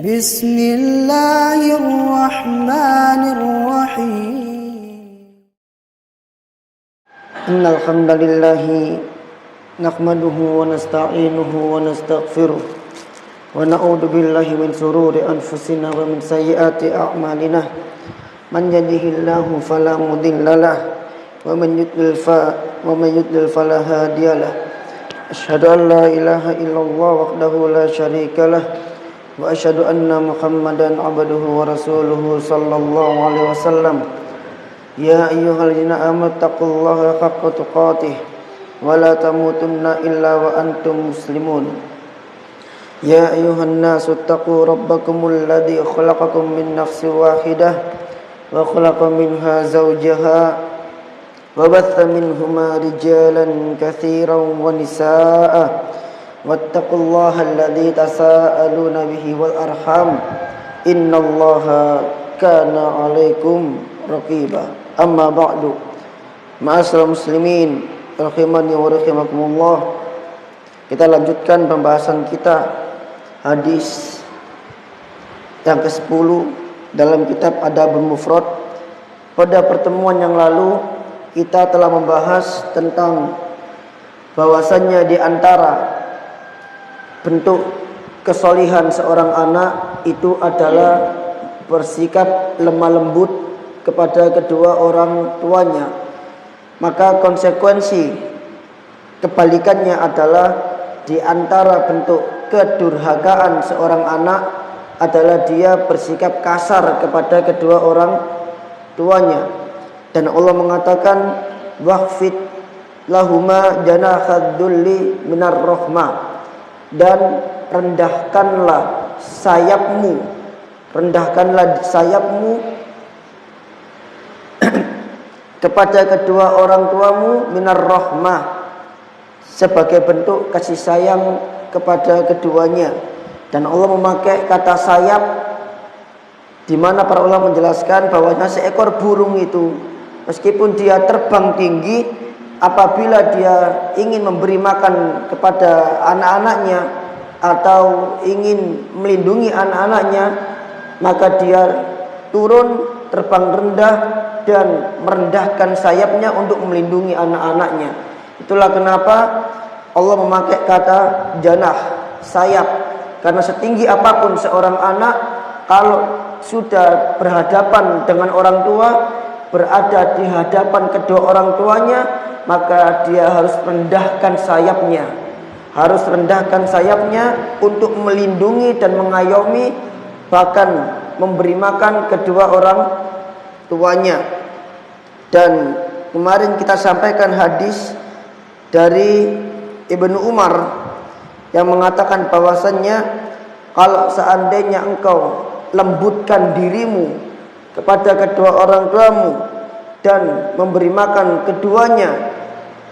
Bismillahirrahmanirrahim. Innal hamdalillah nahmaduhu wa nasta'inuhu wa nastaghfiruh wa na'udzu billahi min shururi anfusina wa min sayyiati a'malina. Man yahdihillahu fala mudhillalah wa man yudlil fala hadiyalah. Asyhadu an la ilaha illallah wahdahu la syarikalah wa asyhadu anna Muhammadan abduhu wa rasuluhu sallallahu alaihi wasallam. Ya ayyuhalladzina amanu taqullaha haqqa tuqatih wa la tamutunna illa wa antum muslimun. Ya ayyuhan nasu taqu rabbakumul ladzi khalaqakum min nafsin wahidah wa khalaqa minha zawjaha wa batha minhuma rijalan katsiran wa nisaa'a wattaqullaha alladzi tasaaluna bihi wal arham innallaha kana 'alaikum raqiba. Amma ba'du. Ma'asyiral muslimin rahimani wa rahimakumullah. Kita lanjutkan pembahasan kita hadis yang ke-10 dalam kitab Adabul Mufrad. Pada pertemuan yang lalu kita telah membahas tentang bahwasannya di antara bentuk kesolihan seorang anak itu adalah bersikap lemah lembut kepada kedua orang tuanya. Maka konsekuensi kebalikannya adalah di antara bentuk kedurhakaan seorang anak adalah dia bersikap kasar kepada kedua orang tuanya. Dan Allah mengatakan waqfid lahuma janahadzulli minar rahmah, dan rendahkanlah sayapmu kepada kedua orang tuamu minar rahmah, sebagai bentuk kasih sayang kepada keduanya. Dan Allah memakai kata sayap, di mana para ulama menjelaskan bahwasanya seekor burung itu meskipun dia terbang tinggi, apabila dia ingin memberi makan kepada anak-anaknya atau ingin melindungi anak-anaknya, maka dia turun terbang rendah dan merendahkan sayapnya untuk melindungi anak-anaknya. Itulah kenapa Allah memakai kata janah, sayap, karena setinggi apapun seorang anak, kalau sudah berhadapan dengan orang tua, berada di hadapan kedua orang tuanya, maka dia harus rendahkan sayapnya untuk melindungi dan mengayomi, bahkan memberi makan kedua orang tuanya. Dan kemarin kita sampaikan hadis dari Ibnu Umar yang mengatakan bahwasannya kalau seandainya engkau lembutkan dirimu kepada kedua orang tuamu dan memberi makan keduanya,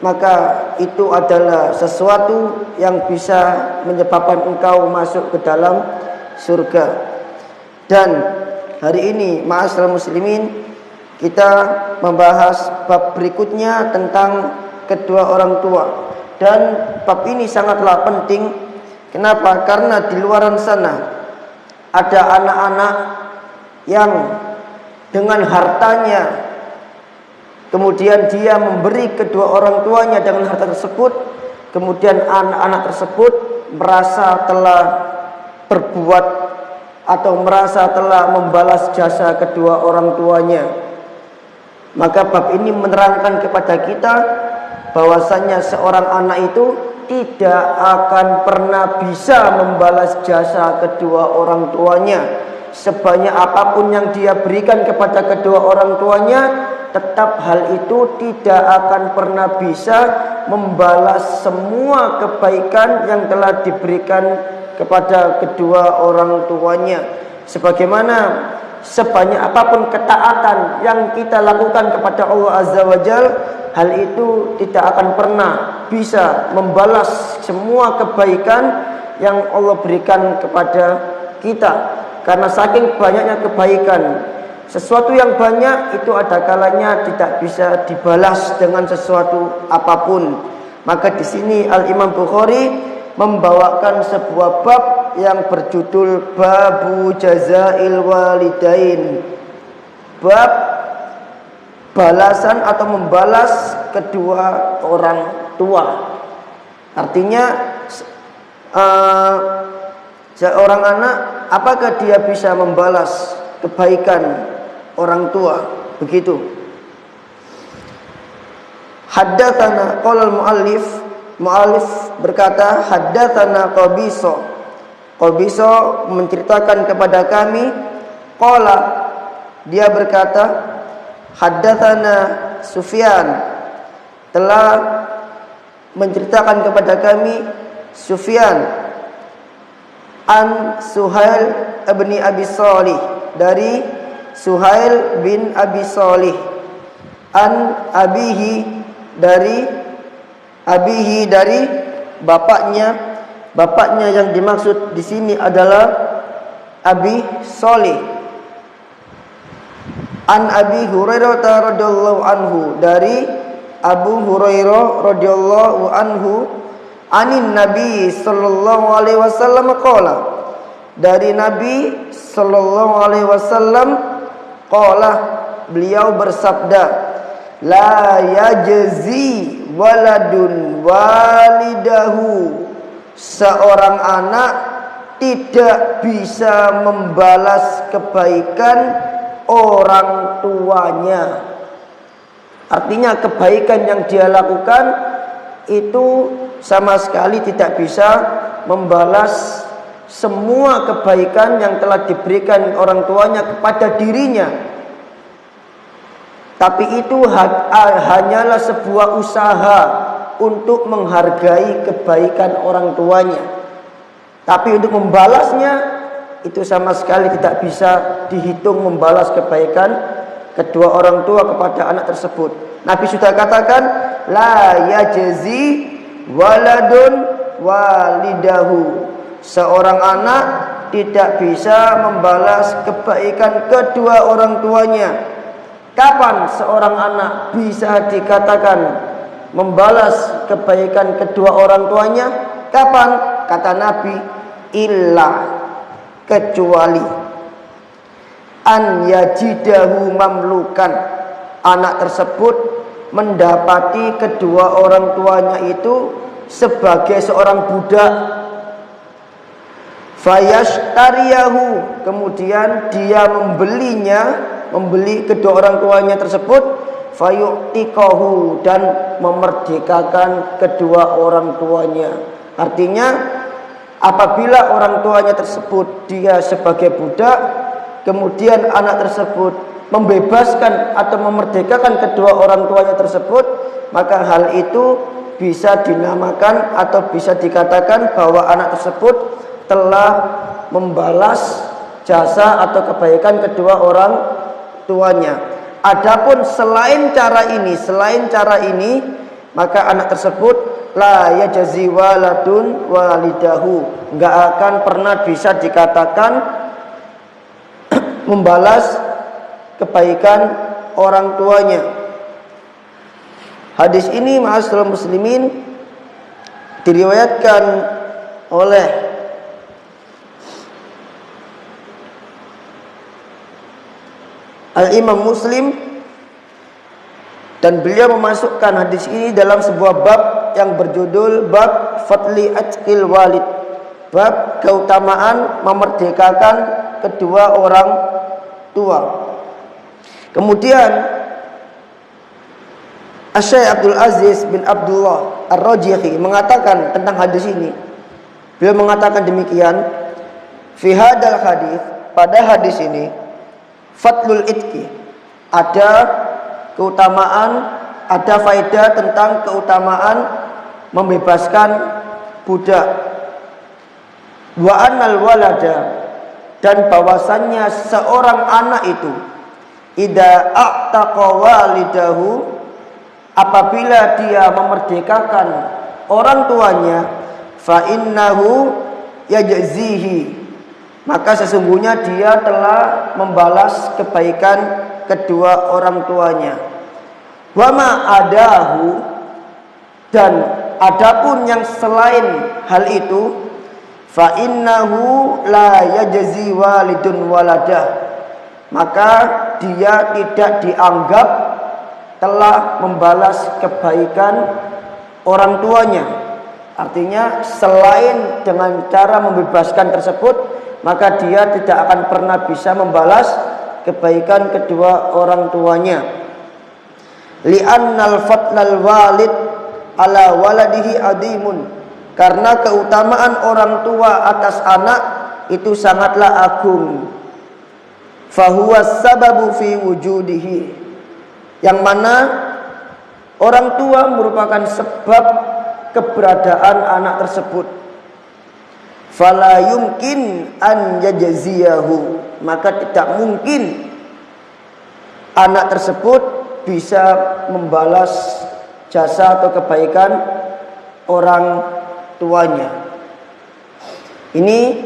maka itu adalah sesuatu yang bisa menyebabkan engkau masuk ke dalam surga. Dan hari ini ma'asyiral muslimin, kita membahas bab berikutnya tentang kedua orang tua. Dan bab ini sangatlah penting. Kenapa? Karena di luaran sana ada anak-anak yang dengan hartanya, kemudian dia memberi kedua orang tuanya dengan harta tersebut, kemudian anak-anak tersebut merasa telah berbuat atau merasa telah membalas jasa kedua orang tuanya. Maka bab ini menerangkan kepada kita bahwasannya seorang anak itu tidak akan pernah bisa membalas jasa kedua orang tuanya. Sebanyak apapun yang dia berikan kepada kedua orang tuanya, tetap hal itu tidak akan pernah bisa membalas semua kebaikan yang telah diberikan kepada kedua orang tuanya. Sebagaimana sebanyak apapun ketaatan yang kita lakukan kepada Allah Azza wa Jal, hal itu tidak akan pernah bisa membalas semua kebaikan yang Allah berikan kepada kita. Karena saking banyaknya kebaikan, sesuatu yang banyak itu ada kalanya tidak bisa dibalas dengan sesuatu apapun. Maka di sini Al-Imam Bukhari membawakan sebuah bab yang berjudul Babu Jazail Walidain. Bab balasan atau membalas kedua orang tua. Artinya seorang anak, apakah dia bisa membalas kebaikan orang tua? Begitu. Haddatsana qala al-muallif berkata haddatsana Qabisa menceritakan kepada kami, qala dia berkata haddatsana Sufyan telah menceritakan kepada kami Sufyan an Suhail bin Abi Shalih, dari Suhail bin Abi Shalih, an abihi dari bapaknya yang dimaksud di sini adalah Abi Shalih, an Abi Hurairah radhiyallahu anhu, dari Abu Hurairah radhiyallahu anhu, anin Nabi sallallahu alaihi wasallam qala, dari Nabi sallallahu alaihi wasallam qala, beliau bersabda, la yajzi waladun walidahu, seorang anak tidak bisa membalas kebaikan orang tuanya. Artinya kebaikan yang dia lakukan itu sama sekali tidak bisa membalas semua kebaikan yang telah diberikan orang tuanya kepada dirinya. Tapi itu hanyalah sebuah usaha untuk menghargai kebaikan orang tuanya. Tapi untuk membalasnya itu sama sekali tidak bisa dihitung membalas kebaikan kedua orang tua kepada anak tersebut. Nabi sudah katakan, la yajzi waladun walidahu, seorang anak tidak bisa membalas kebaikan kedua orang tuanya. Kapan seorang anak bisa dikatakan membalas kebaikan kedua orang tuanya? Kapan? Kata Nabi, illa, kecuali an yajidahu mamlukan, anak tersebut mendapati kedua orang tuanya itu sebagai seorang budak. Fayashtariyahu, kemudian dia membeli kedua orang tuanya tersebut, fayu'tiqahu, dan memerdekakan kedua orang tuanya. Artinya apabila orang tuanya tersebut dia sebagai budak, kemudian anak tersebut membebaskan atau memerdekakan kedua orang tuanya tersebut, maka hal itu bisa dinamakan atau bisa dikatakan bahwa anak tersebut telah membalas jasa atau kebaikan kedua orang tuanya. Adapun selain cara ini, maka anak tersebut la yajzi waladun walidahu, enggak akan pernah bisa dikatakan membalas kebaikan orang tuanya. Hadis ini ma'asyiral muslimin diriwayatkan oleh Al-Imam Muslim, dan beliau memasukkan hadis ini dalam sebuah bab yang berjudul bab fadli atqil walid, bab keutamaan memerdekakan kedua orang tua. Kemudian Asy-Syaikh Abdul Aziz bin Abdullah Ar-Rajihi mengatakan tentang hadis ini. Beliau mengatakan demikian, fi hadzal hadis, pada hadis ini, fadlul itqi, ada keutamaan, ada faedah tentang keutamaan membebaskan budak. Wa annal walada, dan bahwasannya seorang anak itu idza a'taqa walidahu, apabila dia memerdekakan orang tuanya, fa innahu yajzihi, maka sesungguhnya dia telah membalas kebaikan kedua orang tuanya. Wa ma adahu, dan adapun yang selain hal itu, fa innahu la yajzi walidun waladah, maka dia tidak dianggap telah membalas kebaikan orang tuanya. Artinya selain dengan cara membebaskan tersebut, maka dia tidak akan pernah bisa membalas kebaikan kedua orang tuanya. Li'annal fadlal walid ala waladihi adimun, karena keutamaan orang tua atas anak itu sangatlah agung. Fahuwa sababu fi wujudihi, yang mana orang tua merupakan sebab keberadaan anak tersebut. Fala yumkin an yajziyahu, maka tidak mungkin anak tersebut bisa membalas jasa atau kebaikan orang tuanya. Ini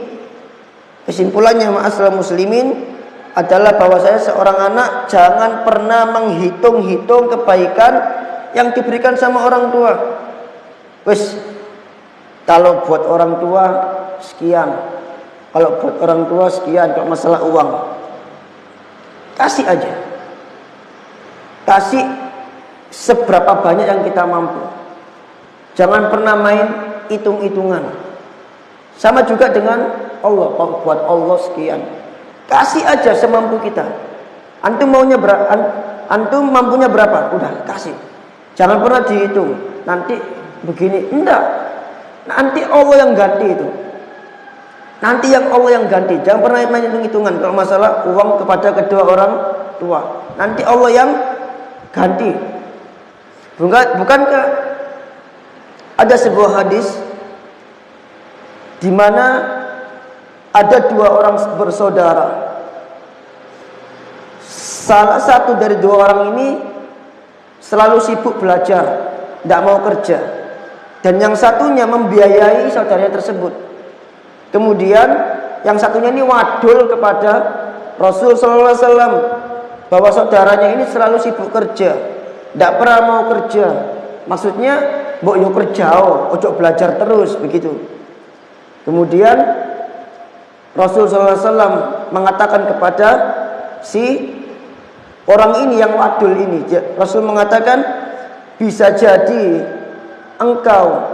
kesimpulannya ma'asyiral muslimin adalah bahwasanya seorang anak jangan pernah menghitung-hitung kebaikan yang diberikan sama orang tua. Wes, kalau buat orang tua sekian, kalau buat orang tua sekian, kalau masalah uang kasih aja, kasih seberapa banyak yang kita mampu. Jangan pernah main hitung-hitungan. Sama juga dengan Allah, kalau buat Allah sekian, kasih aja semampu kita. Antum maunya berapa? Antum mampunya berapa? Udah kasih. Jangan pernah dihitung. Nanti begini, enggak. Nanti Allah yang ganti itu. Nanti yang Allah yang ganti. Jangan pernah main hitung-hitungan kalau masalah uang kepada kedua orang tua. Nanti Allah yang ganti. Bukankah ada sebuah hadis di mana ada dua orang bersaudara. Salah satu dari dua orang ini selalu sibuk belajar, tidak mau kerja. Dan yang satunya membiayai saudaranya tersebut. Kemudian yang satunya ini wadul kepada Rasul sallallahu alaihi wasallam bahwa saudaranya ini selalu sibuk kerja, tidak pernah mau kerja. Maksudnya, mbok yo kerja, ojo belajar terus begitu. Kemudian Rasul sallallahu alaihi wasallam mengatakan kepada si orang ini yang wadul ini, Rasul mengatakan, bisa jadi engkau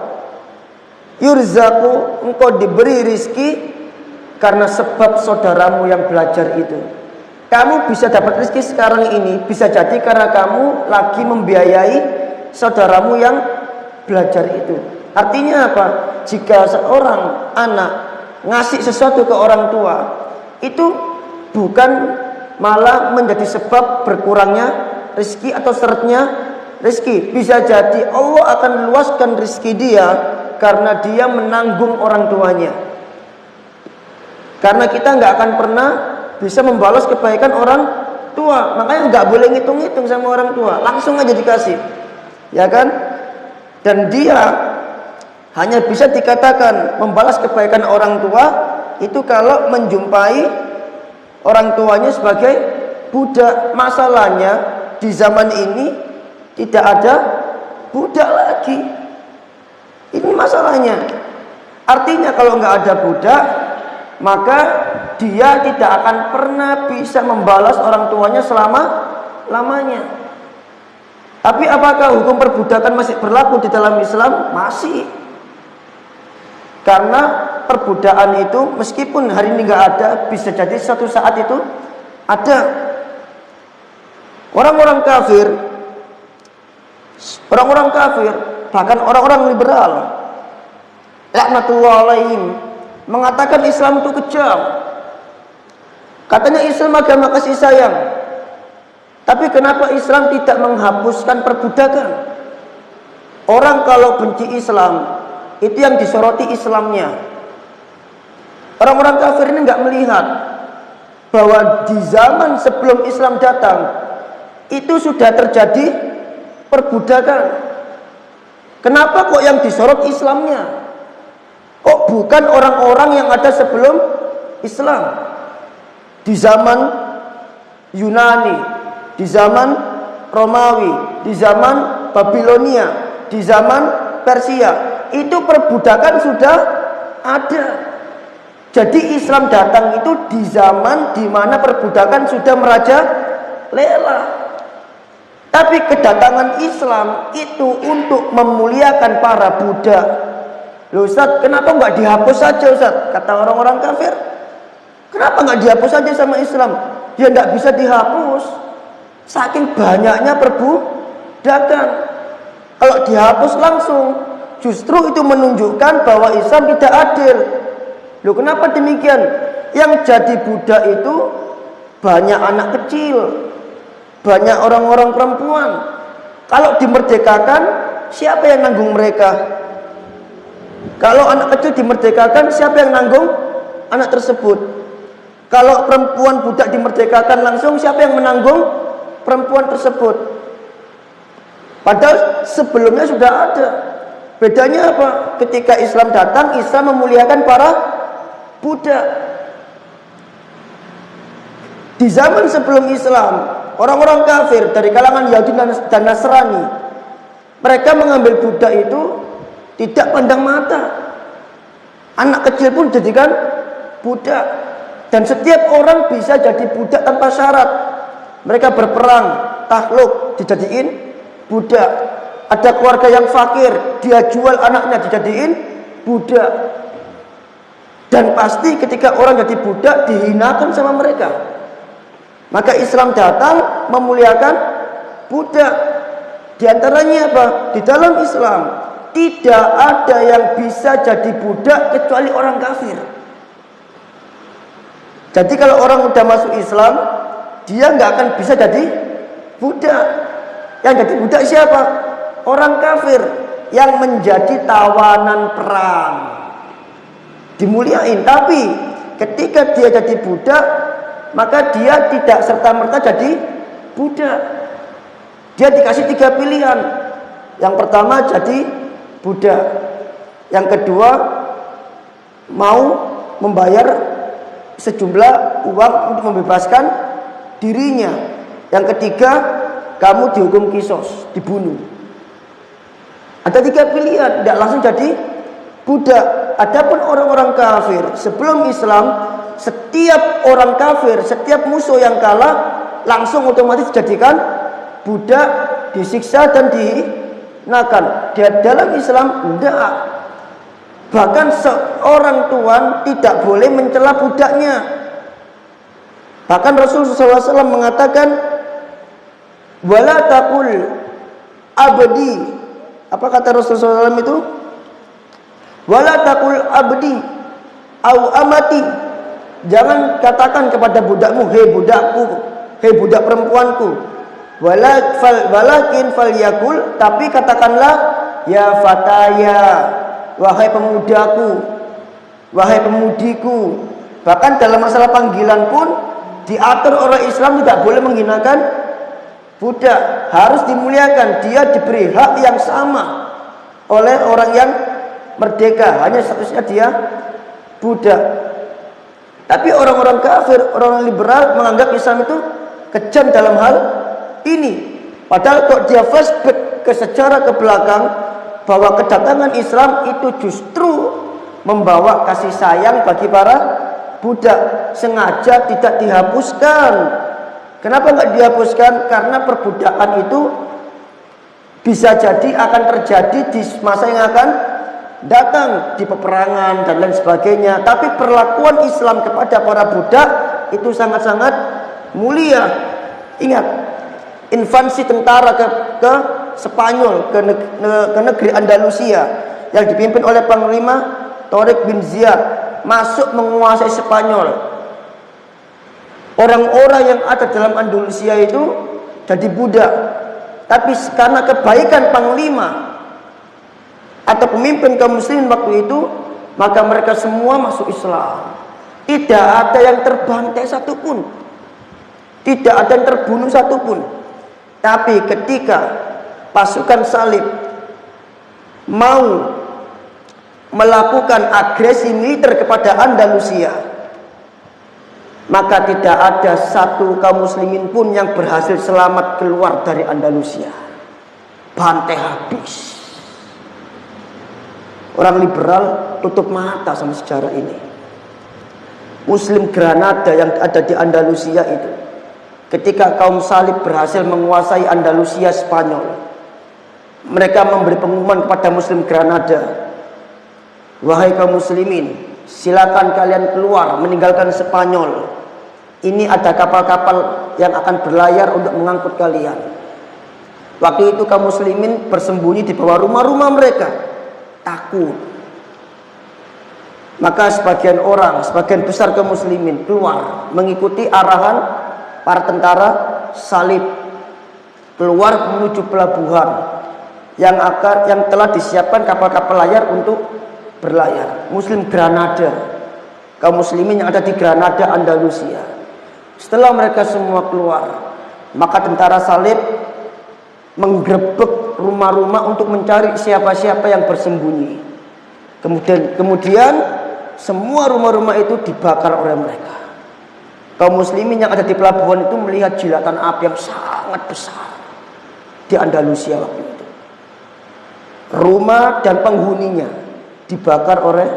yurzaku, engkau diberi rizki karena sebab saudaramu yang belajar itu. Kamu bisa dapat rizki sekarang ini bisa jadi karena kamu lagi membiayai saudaramu yang belajar itu. Artinya apa? Jika seorang anak ngasih sesuatu ke orang tua, itu bukan malah menjadi sebab berkurangnya rizki atau seretnya rizki. Bisa jadi Allah akan luaskan rizki dia karena dia menanggung orang tuanya. Karena kita nggak akan pernah bisa membalas kebaikan orang tua. Makanya nggak boleh ngitung-ngitung sama orang tua, langsung aja dikasih, ya kan? Dan dia hanya bisa dikatakan membalas kebaikan orang tua itu kalau menjumpai orang tuanya sebagai budak. Masalahnya di zaman ini tidak ada budak lagi. Ini masalahnya. Artinya kalau nggak ada budak, maka dia tidak akan pernah bisa membalas orang tuanya selama-lamanya. Tapi apakah hukum perbudakan masih berlaku di dalam Islam? Masih. Karena perbudakan itu meskipun hari ini nggak ada, bisa jadi suatu saat itu ada. Orang-orang kafir, bahkan orang-orang liberal, laknatullah alaihim, mengatakan Islam itu kejam. Katanya Islam agama kasih sayang. Tapi kenapa Islam tidak menghapuskan perbudakan? Orang kalau benci Islam, itu yang disoroti Islamnya. Orang-orang kafir ini nggak melihat bahwa di zaman sebelum Islam datang itu sudah terjadi perbudakan. Kenapa kok yang disorot Islamnya? Kok bukan orang-orang yang ada sebelum Islam? Di zaman Yunani, di zaman Romawi, di zaman Babilonia, di zaman Persia. Itu perbudakan sudah ada. Jadi Islam datang itu di zaman di mana perbudakan sudah merajalela. Tapi kedatangan Islam itu untuk memuliakan para budak. Loh Ustaz, kenapa nggak dihapus saja Ustaz? Kata orang-orang kafir. Kenapa nggak dihapus saja sama Islam? Ya nggak bisa dihapus. Saking banyaknya perbudakan. Kalau dihapus langsung, justru itu menunjukkan bahwa Islam tidak adil. Loh kenapa demikian? Yang jadi budak itu banyak anak kecil, banyak orang-orang perempuan. Kalau dimerdekakan, siapa yang nanggung mereka? Kalau anak kecil dimerdekakan, siapa yang nanggung anak tersebut? Kalau perempuan budak dimerdekakan langsung, siapa yang menanggung perempuan tersebut? Padahal sebelumnya sudah ada. Bedanya apa? Ketika Islam datang, Islam memuliakan para budak. Di zaman sebelum Islam, orang-orang kafir dari kalangan Yahudi dan Nasrani, mereka mengambil budak itu tidak pandang mata. Anak kecil pun dijadikan budak. Dan setiap orang bisa jadi budak tanpa syarat. Mereka berperang, takluk, dijadiin budak. Ada keluarga yang fakir, dia jual anaknya dijadiin budak. Dan pasti ketika orang jadi budak dihinakan sama mereka. Maka Islam datang memuliakan budak. Di antaranya apa? Di dalam Islam tidak ada yang bisa jadi budak kecuali orang kafir. Jadi kalau orang udah masuk Islam, dia nggak akan bisa jadi budak. Yang jadi budak siapa? Orang kafir yang menjadi tawanan perang. Dimuliain. Tapi ketika dia jadi budak, maka dia tidak serta-merta jadi budak. Dia dikasih 3 pilihan. Yang pertama jadi budak. Yang kedua mau membayar sejumlah uang untuk membebaskan dirinya. Yang ketiga, kamu dihukum kisos, dibunuh. Ada 3 pilihan, tidak langsung jadi budak. Adapun orang-orang kafir sebelum Islam, setiap orang kafir, setiap musuh yang kalah langsung otomatis dijadikan budak, disiksa dan dihinakan. Di dalam Islam tidak. Bahkan seorang tuan tidak boleh mencela budaknya. Bahkan Rasulullah SAW mengatakan, wala taqul abdi. Apa kata Rasulullah SAW itu? Wala taqul abdi au amati. Jangan katakan kepada budakmu, hei budakku, hei budak perempuanku. Walakin falyakul, tapi katakanlah ya fataya, wahai pemudaku, wahai pemudiku. Bahkan dalam masalah panggilan pun diatur oleh Islam tidak boleh menghinakan budak, harus dimuliakan. Dia diberi hak yang sama oleh orang yang merdeka, hanya statusnya dia budak. Tapi orang-orang kafir, orang liberal menganggap Islam itu kejam dalam hal ini. Padahal kalau dia flashback ke sejarah ke belakang, bahwa kedatangan Islam itu justru membawa kasih sayang bagi para budak. Sengaja tidak dihapuskan. Kenapa nggak dihapuskan? Karena perbudakan itu bisa jadi akan terjadi di masa yang akan datang, di peperangan dan lain sebagainya. Tapi perlakuan Islam kepada para budak itu sangat-sangat mulia. Ingat, invasi tentara ke Spanyol, ke negeri Andalusia yang dipimpin oleh Panglima Tariq bin Ziyad, masuk menguasai Spanyol. Orang-orang yang ada dalam Andalusia itu jadi budak. Tapi karena kebaikan Panglima atau pemimpin kaum muslimin waktu itu, maka mereka semua masuk Islam. Tidak ada yang terbantai satupun, tidak ada yang terbunuh satupun. Tapi ketika pasukan salib mau melakukan agresi militer kepada Andalusia, maka tidak ada satu kaum muslimin pun yang berhasil selamat keluar dari Andalusia. Bantai habis. Orang liberal tutup mata sama sejarah ini. Muslim Granada yang ada di Andalusia itu, ketika kaum salib berhasil menguasai Andalusia Spanyol, mereka memberi pengumuman kepada Muslim Granada, wahai kaum muslimin, silakan kalian keluar meninggalkan Spanyol. Ini ada kapal-kapal yang akan berlayar untuk mengangkut kalian. Waktu itu kaum muslimin bersembunyi di bawah rumah-rumah mereka, takut. Maka sebagian besar kaum muslimin keluar mengikuti arahan para tentara salib, keluar menuju pelabuhan yang telah disiapkan kapal-kapal layar untuk berlayar. Muslim Granada, kaum muslimin yang ada di Granada, Andalusia. Setelah mereka semua keluar, maka tentara salib menggerebek rumah-rumah untuk mencari siapa-siapa yang bersembunyi. Kemudian semua rumah-rumah itu dibakar oleh mereka. Kaum muslimin yang ada di pelabuhan itu melihat jilatan api yang sangat besar di Andalusia waktu itu. Rumah dan penghuninya dibakar oleh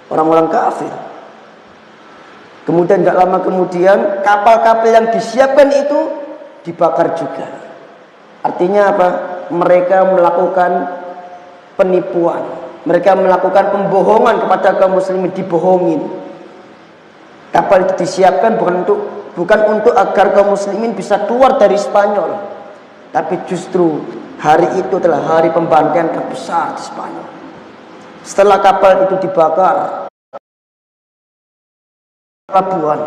orang-orang kafir. Kemudian gak lama kemudian kapal-kapal yang disiapkan itu dibakar juga. Artinya apa? Mereka melakukan penipuan. Mereka melakukan pembohongan kepada kaum muslimin, dibohongin. Kapal itu disiapkan bukan untuk agar kaum muslimin bisa keluar dari Spanyol, tapi justru hari itu adalah hari pembantaian terbesar di Spanyol. Setelah kapal itu dibakar, pelabuhan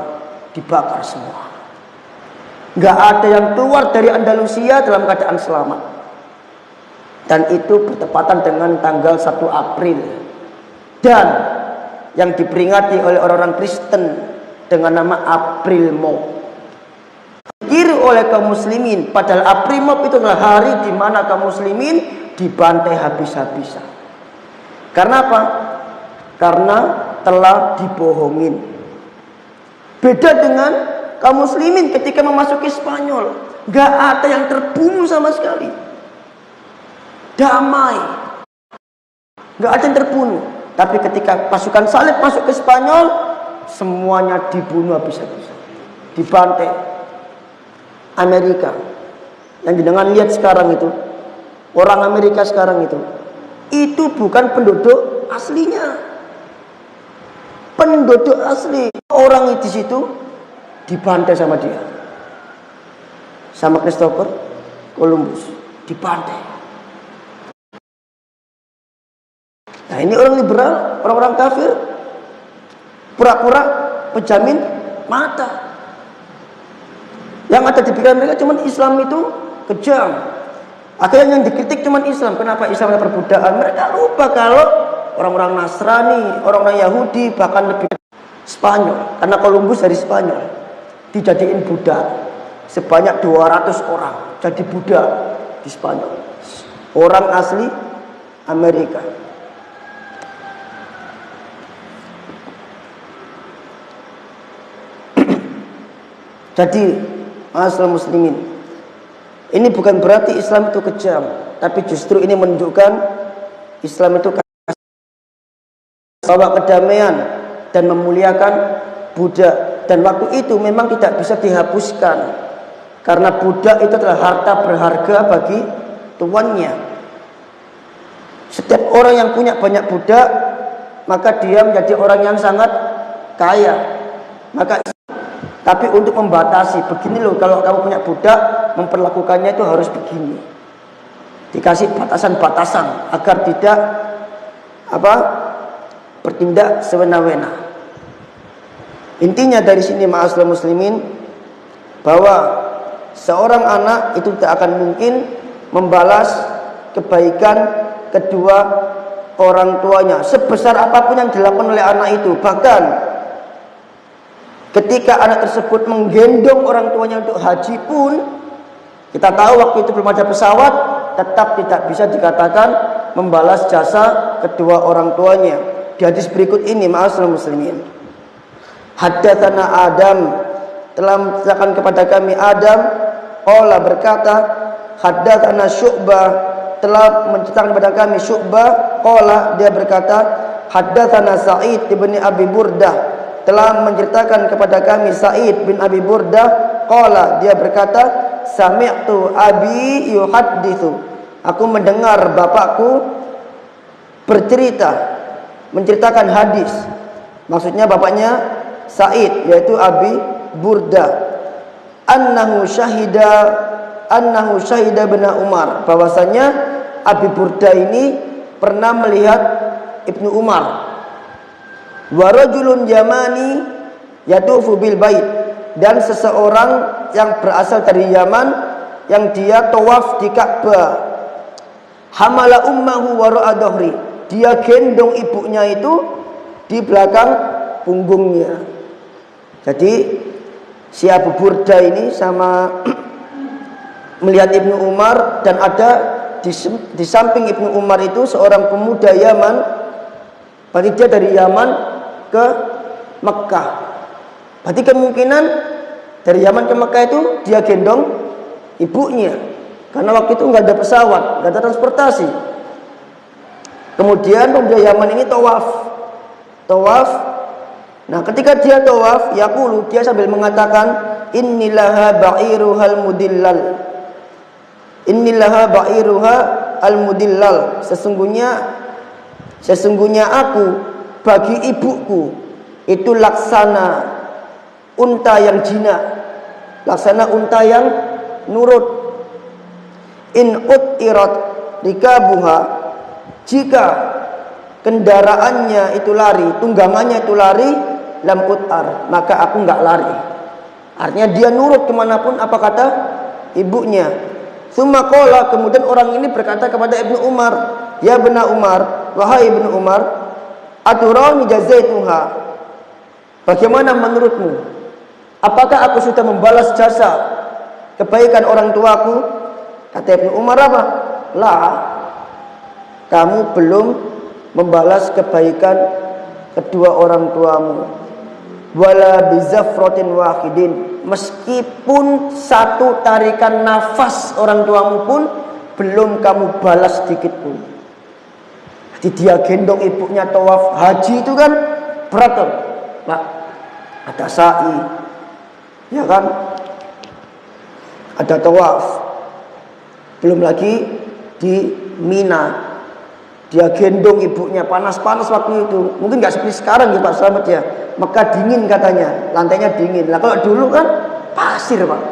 dibakar semua. Nggak ada yang keluar dari Andalusia dalam keadaan selamat. Dan itu bertepatan dengan tanggal 1 April. Dan yang diperingati oleh orang-orang Kristen dengan nama April Mop. Dikira oleh kaum muslimin, padahal April Mop itu adalah hari di mana kaum muslimin dibantai habis-habisan. Karena apa? Karena telah dibohongin. Beda dengan kaum muslimin ketika memasuki Spanyol, gak ada yang terbunuh sama sekali. Damai, gak ada yang terbunuh. Tapi ketika pasukan salib masuk ke Spanyol, semuanya dibunuh habis-habisan, dibantai. Amerika yang dengan lihat sekarang itu, orang Amerika sekarang itu bukan penduduk aslinya. Penduduk asli, orang di situ dibantai sama dia, sama Christopher Columbus, dibantai. Nah, ini orang liberal, orang-orang kafir, pura-pura penjamin mata. Yang ada di pikiran mereka cuma Islam itu kejam. Akhirnya yang dikritik cuma Islam. Kenapa Islam ada perbudakan? Mereka lupa kalau orang-orang Nasrani, orang-orang Yahudi, bahkan lebih Spanyol, karena Columbus dari Spanyol, dijadiin budak sebanyak 200 orang jadi budak di Spanyol. Orang asli Amerika. Jadi, ma'asyiral muslimin, ini bukan berarti Islam itu kejam, tapi justru ini menunjukkan Islam itu bawa kedamaian dan memuliakan budak. Dan waktu itu memang tidak bisa dihapuskan, karena budak itu adalah harta berharga bagi tuannya. Setiap orang yang punya banyak budak, maka dia menjadi orang yang sangat kaya. Tapi untuk membatasi, begini loh, kalau kamu punya budak, memperlakukannya itu harus begini. Dikasih batasan-batasan agar tidak bertindak sewena-wena. Intinya dari sini, ma'asyiral muslimin, bahwa seorang anak itu tidak akan mungkin membalas kebaikan kedua orang tuanya sebesar apapun yang dilakukan oleh anak itu. Bahkan ketika anak tersebut menggendong orang tuanya untuk haji pun, kita tahu waktu itu belum ada pesawat, tetap tidak bisa dikatakan membalas jasa kedua orang tuanya. Di hadis berikut ini, ma'asyiral muslimin, haddatsana Adam, telah menceritakan kepada kami Adam, qala berkata, haddatsana Syu'bah, telah menceritakan kepada kami Syu'bah, qala, dia berkata, haddatsana Sa'id bin Abi Burdah, telah menceritakan kepada kami Sa'id bin Abi Burdah, qala, dia berkata, sami'tu abi yuhadditsu, aku mendengar bapakku bercerita, menceritakan hadis. Maksudnya bapaknya Sa'id, yaitu Abi Burdah, annahu syahida bin Umar, bahwasanya Abi Burdah ini pernah melihat Ibnu Umar. Wa rajulun Yamani yatufu bil bait, dan seseorang yang berasal dari Yaman yang dia tawaf di Ka'bah. Hamala ummahu wara'a dhahri, dia gendong ibunya itu di belakang punggungnya. Jadi si Abu Burdah ini sama melihat Ibnu Umar, dan ada di samping Ibnu Umar itu seorang pemuda Yaman. Berarti dia dari Yaman ke Mekah. Berarti kemungkinan dari Yaman ke Mekah itu dia gendong ibunya, karena waktu itu nggak ada pesawat, nggak ada transportasi. Kemudian pemuda Yaman ini tawaf. Nah, ketika dia tawaf, yaqulu, dia sambil mengatakan, innilaha ba'iruhal mudillal. Innilaha ba'iruha al-mudillal. Sesungguhnya aku bagi ibuku itu laksana unta yang jinak, laksana unta yang nurut. In utirat rikabuha, jika kendaraannya itu lari, tunggangannya itu lari, lam utar, maka aku enggak lari. Artinya dia nurut kemanapun apa kata ibunya. Tsumma qala, kemudian orang ini berkata kepada Ibnu Umar, ya Ibnu Umar, wahai Ibnu Umar, aturani jazaituha, bagaimana menurutmu? Apakah aku sudah membalas jasa kebaikan orang tuaku? Kata Ibnu Umar apa? La, kamu belum membalas kebaikan kedua orang tuamu. Wala bizafratin wahidin, meskipun satu tarikan nafas orang tuamu pun belum kamu balas sedikit pun. Jadi dia gendong ibunya tawaf haji itu kan berat kan, Pak. Ada sa'i, ya kan? Ada tawaf. Belum lagi di Mina, dia gendong ibunya, panas-panas waktu itu. Mungkin nggak seperti sekarang ya Pak Slamet ya. Mekah dingin katanya, lantainya dingin. Lah kalau dulu kan pasir Pak.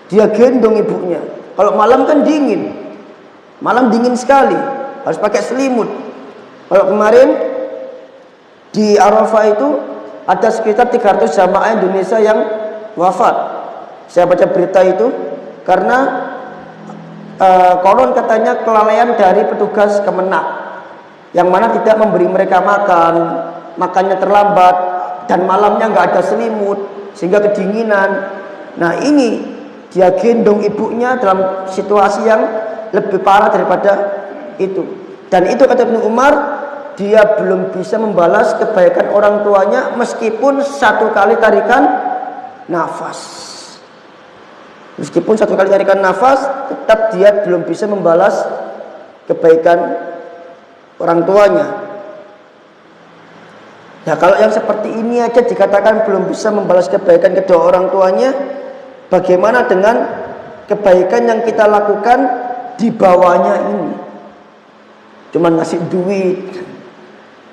Dia gendong ibunya. Kalau malam kan dingin, malam dingin sekali, harus pakai selimut. Kalau kemarin di Arafah itu ada sekitar 300 jamaah Indonesia yang wafat. Saya baca berita itu karena konon katanya kelalaian dari petugas Kemenak, yang mana tidak memberi mereka makan, makannya terlambat, dan malamnya nggak ada selimut sehingga kedinginan. Nah ini dia gendong ibunya dalam situasi yang lebih parah daripada itu. Dan itu kata Ibnu Umar, dia belum bisa membalas kebaikan orang tuanya meskipun satu kali tarikan nafas. Meskipun satu kali tarikan nafas, tetap dia belum bisa membalas kebaikan orang tuanya. Nah kalau yang seperti ini aja dikatakan belum bisa membalas kebaikan kedua orang tuanya, bagaimana dengan kebaikan yang kita lakukan di bawahnya ini? Cuman ngasih duit,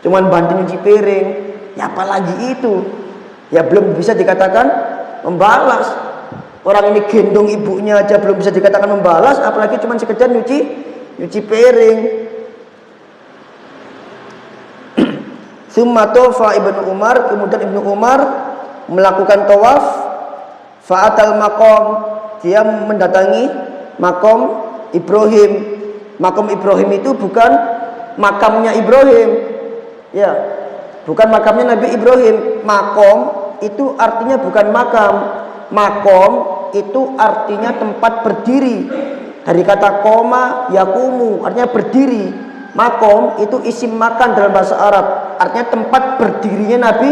cuman bantu nyuci piring, ya apalagi itu, ya belum bisa dikatakan membalas. Orang ini gendong ibunya aja belum bisa dikatakan membalas, apalagi cuma sekedar nyuci piring. Tsumma tawafa Ibnu Umar, kemudian Ibnu Umar melakukan tawaf. Fa'atal maqam, dia mendatangi makom Ibrahim. Makom Ibrahim itu bukan makamnya Ibrahim, ya, bukan makamnya Nabi Ibrahim. Makom itu artinya bukan makam. Makom itu artinya tempat berdiri, dari kata koma yakumu, artinya berdiri. Makom itu isim makan dalam bahasa Arab, artinya tempat berdirinya Nabi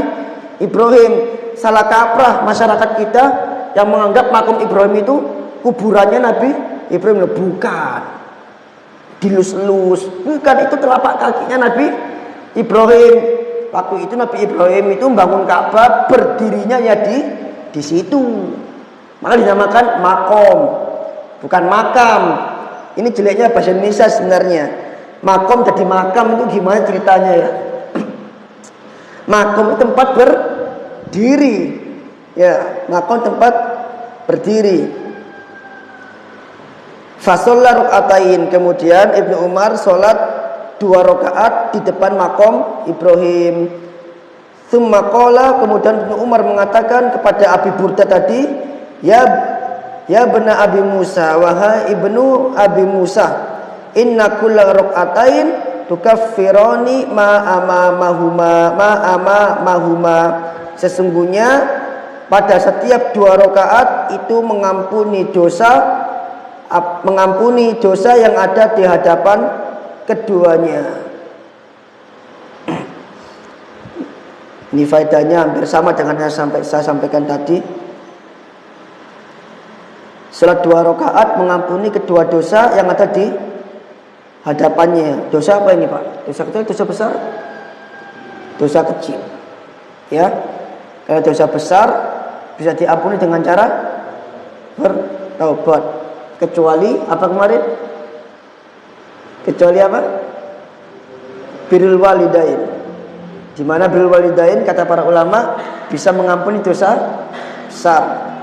Ibrahim. Salah kaprah masyarakat kita yang menganggap makom Ibrahim itu kuburannya Nabi Ibrahim. Bukan, dilus-lus. Bukan, itu telapak kakinya Nabi Ibrahim. Waktu itu Nabi Ibrahim itu bangun Ka'bah, berdirinya ya di situ. Maka dinamakan makom, bukan makam. Ini jeleknya bahasa Indonesia sebenarnya. Makom jadi makam itu gimana ceritanya ya? Makom itu tempat berdiri. Ya, makom tempat berdiri. Fasolla ruk'atain, kemudian Ibnu Umar sholat 2 rakaat di depan makom Ibrahim. Tsumma qala, kemudian Ibnu Umar mengatakan kepada Abi Burda tadi, ya bena Abi Musa, wahai ibnu Abi Musa, inna kulla ruk'atain tukaffirani ma amamahuma. Sesungguhnya pada setiap 2 rakaat itu mengampuni dosa yang ada di hadapan keduanya. Ini faedahnya hampir sama dengan yang saya sampaikan tadi. Salat 2 rakaat mengampuni kedua dosa yang ada di hadapannya. Dosa apa ini, Pak? Dosa kecil, dosa besar? Dosa kecil. Ya. Kalau dosa besar bisa diampuni dengan cara bertaubat. Kecuali apa kemarin? Kecuali apa? Birrul walidain. Di mana birrul walidain kata para ulama bisa mengampuni dosa besar.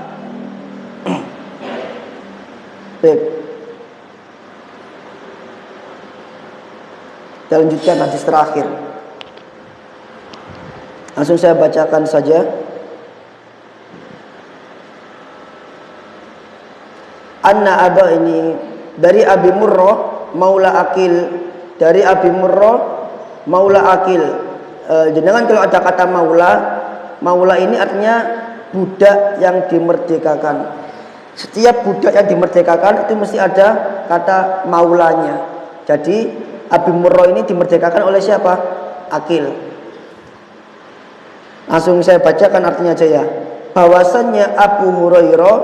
Baik. Kita lanjutkan hadis terakhir. Langsung saya bacakan saja. Anna Aba, ini dari Abi Murrah Maula Akil, dari Abi Murrah Maula Akil. Jenengan kalau ada kata maula ini artinya budak yang dimerdekakan. Setiap budak yang dimerdekakan itu mesti ada kata maulanya. Jadi Abi Murrah ini dimerdekakan oleh siapa? Akil. Langsung saya bacakan artinya aja ya. Bahwasannya Abu Hurairah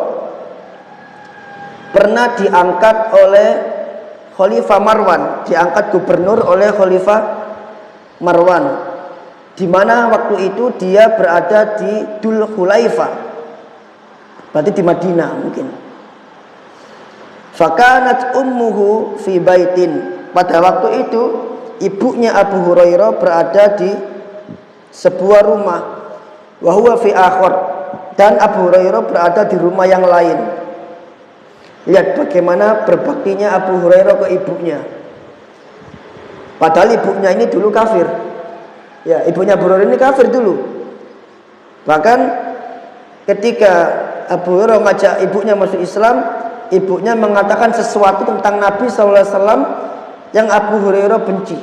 pernah diangkat oleh Khalifah Marwan, diangkat gubernur oleh Khalifah Marwan, di mana waktu itu dia berada di Dzul Khulaifah, berarti di Madinah mungkin. Fakanat ummuhu fi baitin, pada waktu itu ibunya Abu Hurairah berada di sebuah rumah, wa huwa fi akhar, dan Abu Hurairah berada di rumah yang lain. Lihat bagaimana berbaktinya Abu Hurairah ke ibunya. Padahal ibunya ini dulu kafir. Ya, ibunya Abu Hurairah ini kafir dulu. Bahkan ketika Abu Hurairah ngajak ibunya masuk Islam, ibunya mengatakan sesuatu tentang Nabi SAW yang Abu Hurairah benci.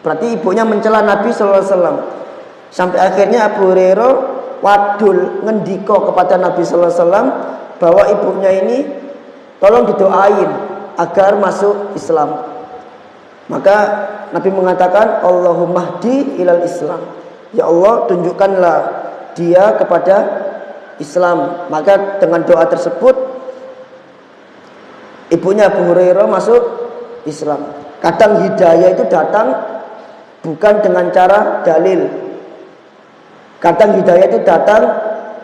Berarti ibunya mencela Nabi SAW. Sampai akhirnya Abu Hurairah wadul ngendiko kepada Nabi SAW bahwa ibunya ini tolong didoain agar masuk Islam. Maka Nabi mengatakan, Allahumma hdi ilal Islam. Ya Allah, tunjukkanlah dia kepada Islam. Maka dengan doa tersebut ibunya Abu Hurairah masuk Islam. Kadang hidayah itu datang bukan dengan cara dalil. Kadang hidayah itu datang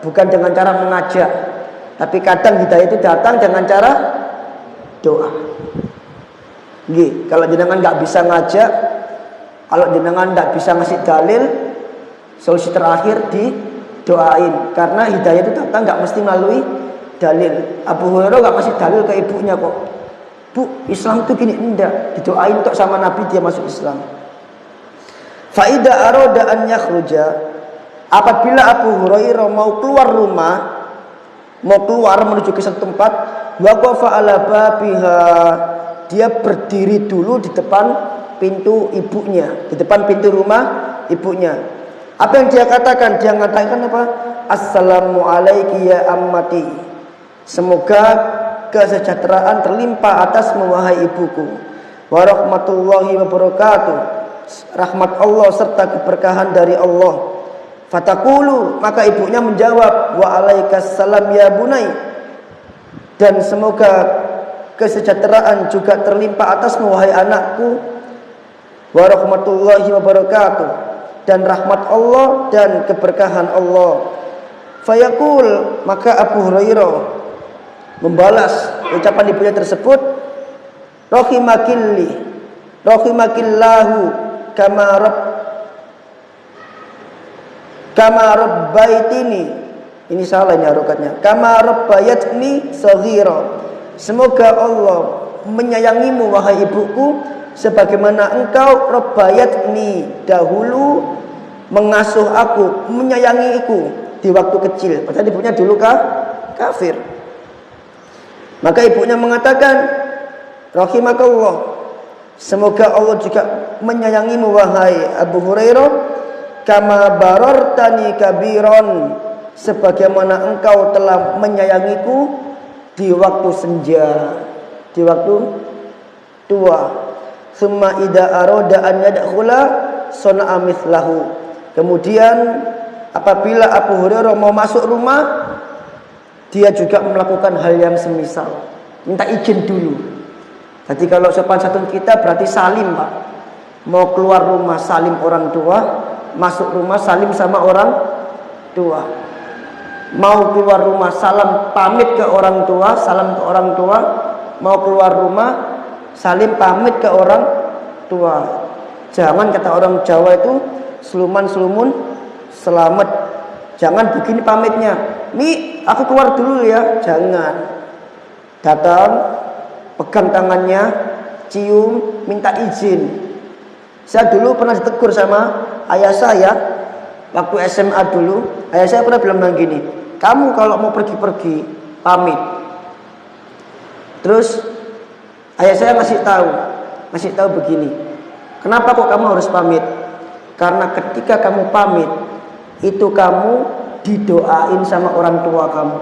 bukan dengan cara mengajak, tapi kadang hidayah itu datang dengan cara doa. Kalau jenengan nggak bisa ngajak, kalau jenengan nggak bisa ngasih dalil, solusi terakhir didoain. Karena hidayah itu datang nggak mesti melalui dalil. Abu Hurairah nggak ngasih dalil ke ibunya kok. Bu, Islam itu gini, enggak. Didoain kok sama Nabi dia masuk Islam. Faida aroda an yakhruja, apabila Abu Hurairah mau keluar rumah, mau keluar menuju ke satu tempat, waqafa ala babiha, dia berdiri dulu di depan pintu ibunya, di depan pintu rumah ibunya. Apa yang dia katakan? Dia mengatakan apa? Assalamu alayki ya ammati, semoga kesejahteraan terlimpah atasmu wahai ibuku. Wa rahmatullahi wa barakatuh, rahmat Allah serta keberkahan dari Allah. Fatakulu, maka ibunya menjawab, wa alaikassalam ya bunai, dan semoga kesejahteraan juga terlimpah atasmu wahai anakku, wa rahmatullahi wa barakatuh, dan rahmat Allah dan keberkahan Allah. Fayaqul, maka Abu Hurairah membalas ucapan ibunya tersebut, rahimakillahu kama rabbaitini. Ini salah ini harokatnya. Kama rabbayatni saghira. Semoga Allah menyayangimu wahai ibuku sebagaimana engkau rabbayatni, dahulu mengasuh aku, menyayangiku di waktu kecil. Padahal ibunya dulu kafir. Maka ibunya mengatakan, rahimakallah, semoga Allah juga menyayangimu wahai Abu Hurairah, kama barartani kabiron, sebagaimana engkau telah menyayangiku di waktu senja, di waktu tua. Summa idza arada an yadkhula sana'a mithlahu. Kemudian apabila Abu Hurairah mau masuk rumah, dia juga melakukan hal yang semisal, minta izin dulu. Jadi kalau sopan santun kita berarti salim, Pak. Mau keluar rumah salim orang tua, masuk rumah salim sama orang tua. Mau keluar rumah salam pamit ke orang tua, salam ke orang tua. Mau keluar rumah salim pamit ke orang tua. Jangan kata orang Jawa itu seluman-selumun selamat. Jangan begini pamitnya, Mi, aku keluar dulu ya. Jangan. Datang, pegang tangannya, cium, minta izin. Saya dulu pernah ditegur sama ayah saya waktu SMA dulu. Ayah saya pernah bilang begini, kamu kalau mau pergi-pergi pamit. Terus ayah saya ngasih tahu begini, kenapa kok kamu harus pamit? Karena ketika kamu pamit, itu kamu didoain sama orang tua kamu.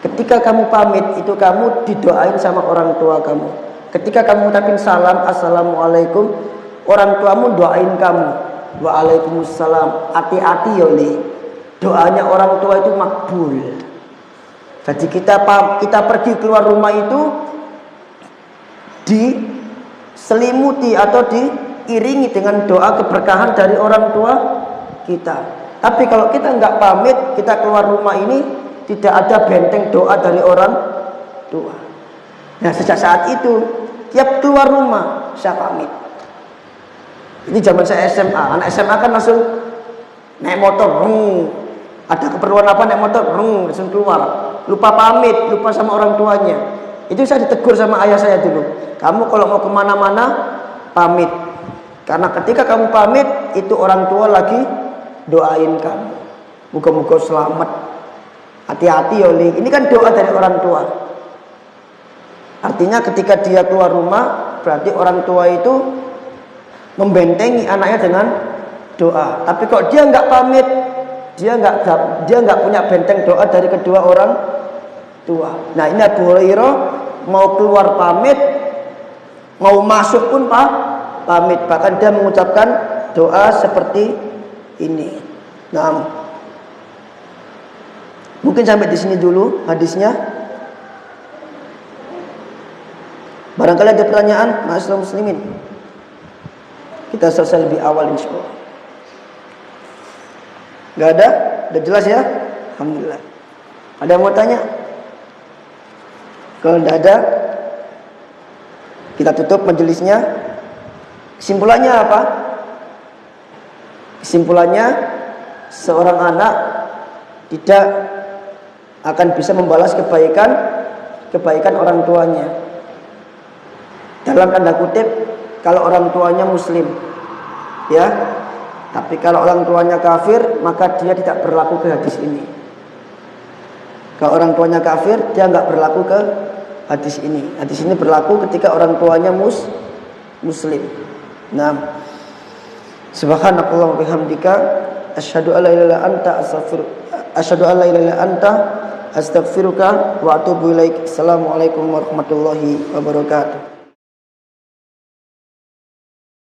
Ketika kamu pamit, itu kamu didoain sama orang tua kamu. Ketika kamu ucapin salam, assalamualaikum, orang tuamu doain kamu, waalaikumsalam. Hati-hati ya, doanya orang tua itu makbul. Jadi kita pergi keluar rumah itu diselimuti atau diiringi dengan doa keberkahan dari orang tua kita. Tapi kalau kita nggak pamit, kita keluar rumah ini tidak ada benteng doa dari orang tua. Nah, sejak saat itu tiap keluar rumah saya pamit. Ini zaman saya SMA. Anak SMA kan langsung naik motor, ada keperluan apa naik motor, langsung keluar. Lupa pamit, lupa sama orang tuanya. Itu saya ditegur sama ayah saya dulu. Kamu kalau mau kemana-mana pamit. Karena ketika kamu pamit, itu orang tua lagi doain kamu. Moga-moga selamat. Hati-hati ya, ini kan doa dari orang tua. Artinya ketika dia keluar rumah, berarti orang tua itu membentengi anaknya dengan doa. Tapi kok dia nggak pamit, dia nggak punya benteng doa dari kedua orang tua. Nah, ini Abu Hurairah mau keluar pamit, mau masuk pun pamit. Bahkan dia mengucapkan doa seperti ini. Nah, mungkin sampai di sini dulu hadisnya. Barangkali ada pertanyaan, ma'asyiral muslimin. Kita selesai lebih awal insyaallah. Gak ada? Udah jelas ya? Alhamdulillah. Ada yang mau tanya? Kalau tidak ada, kita tutup majelisnya. Kesimpulannya apa? Kesimpulannya, seorang anak tidak akan bisa membalas kebaikan orang tuanya. Dalam tanda kutip, kalau orang tuanya muslim, ya. Tapi kalau orang tuanya kafir, maka dia tidak berlaku ke hadis ini. Kalau orang tuanya kafir, dia nggak berlaku ke hadis ini. Hadis ini berlaku ketika orang tuanya muslim. Nah, subhanakallah wa bihamdika, asyhadu an la ilaha illa anta astaghfiruka wa atubu ilaik. Assalamualaikum warahmatullahi wabarakatuh.